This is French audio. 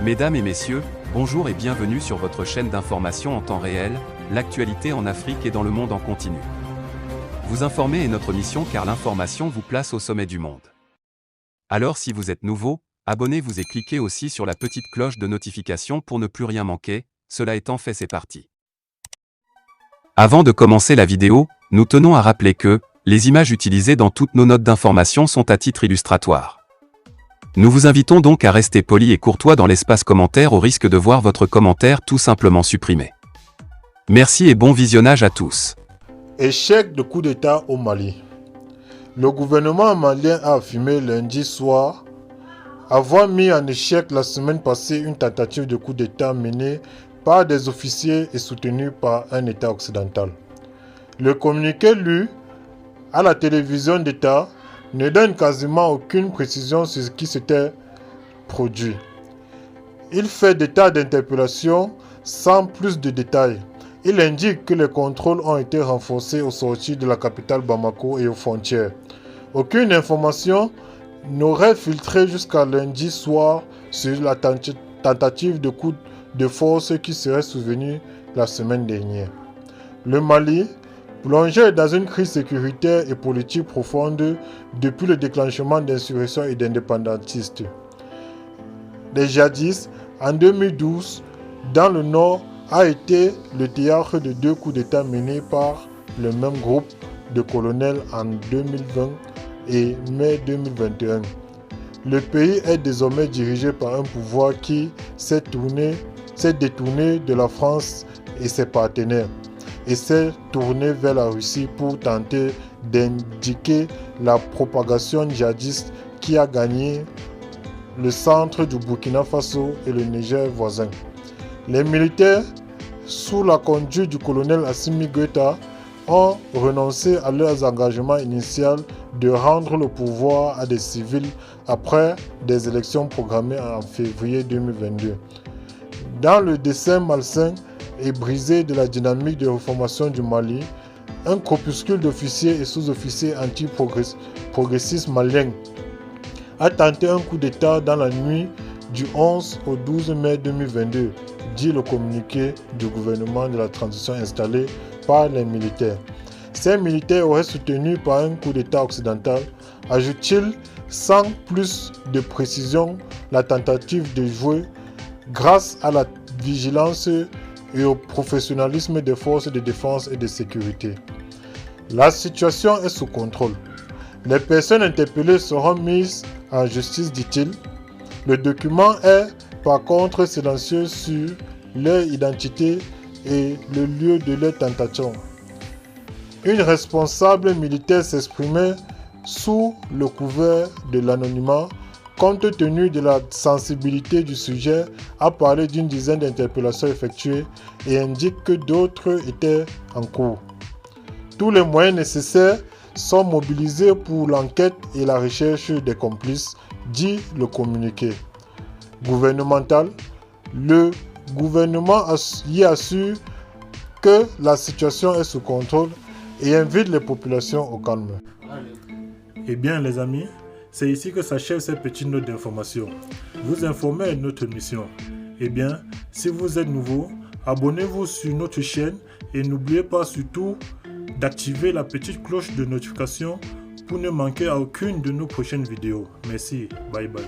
Mesdames et messieurs, bonjour et bienvenue sur votre chaîne d'information en temps réel, l'actualité en Afrique et dans le monde en continu. Vous informer est notre mission car l'information vous place au sommet du monde. Alors si vous êtes nouveau, abonnez-vous et cliquez aussi sur la petite cloche de notification pour ne plus rien manquer, cela étant fait c'est parti. Avant de commencer la vidéo, nous tenons à rappeler que, les images utilisées dans toutes nos notes d'information sont à titre illustratoire. Nous vous invitons donc à rester poli et courtois dans l'espace commentaire au risque de voir votre commentaire tout simplement supprimé. Merci et bon visionnage à tous. Échec de coup d'État au Mali. Le gouvernement malien a affirmé lundi soir avoir mis en échec la semaine passée une tentative de coup d'État menée par des officiers et soutenue par un État occidental. Le communiqué lu à la télévision d'État ne donne quasiment aucune précision sur ce qui s'était produit. Il fait des tas d'interpellations sans plus de détails. Il indique que les contrôles ont été renforcés aux sorties de la capitale Bamako et aux frontières. Aucune information n'aurait filtré jusqu'à lundi soir sur la tentative de coup de force qui serait survenue la semaine dernière. Le Mali, plongé dans une crise sécuritaire et politique profonde depuis le déclenchement d'insurrections et d'indépendantistes. Les djihadistes, en 2012, dans le nord, a été le théâtre de 2 coups d'État menés par le même groupe de colonels en 2020 et mai 2021. Le pays est désormais dirigé par un pouvoir qui s'est détourné de la France et ses partenaires et s'est tourné vers la Russie pour tenter d'indiquer la propagation djihadiste qui a gagné le centre du Burkina Faso et le Niger voisin. Les militaires, sous la conduite du colonel Assimi Goïta, ont renoncé à leurs engagements initiaux de rendre le pouvoir à des civils après des élections programmées en février 2022. Dans le dessin malsain et brisé de la dynamique de reformation du Mali, un corpuscule d'officiers et sous-officiers anti-progressistes maliens a tenté un coup d'État dans la nuit du 11 au 12 mai 2022, dit le communiqué du gouvernement de la transition installé par les militaires. Ces militaires auraient soutenu par un coup d'État occidental, ajoute-t-il sans plus de précision la tentative de jouer grâce à la vigilance et au professionnalisme des forces de défense et de sécurité. La situation est sous contrôle. Les personnes interpellées seront mises en justice, dit-il. Le document est par contre silencieux sur leur identité et le lieu de leur tentation. Une responsable militaire s'exprimait sous le couvert de l'anonymat. Compte tenu de la sensibilité du sujet, a parlé d'une dizaine d'interpellations effectuées et indique que d'autres étaient en cours. Tous les moyens nécessaires sont mobilisés pour l'enquête et la recherche des complices, dit le communiqué gouvernemental. Le gouvernement y assure que la situation est sous contrôle et invite les populations au calme. Eh bien les amis, c'est ici que s'achève cette petite note d'information. Vous informer est notre mission. Eh bien, si vous êtes nouveau, abonnez-vous sur notre chaîne et n'oubliez pas surtout d'activer la petite cloche de notification pour ne manquer à aucune de nos prochaines vidéos. Merci, bye bye.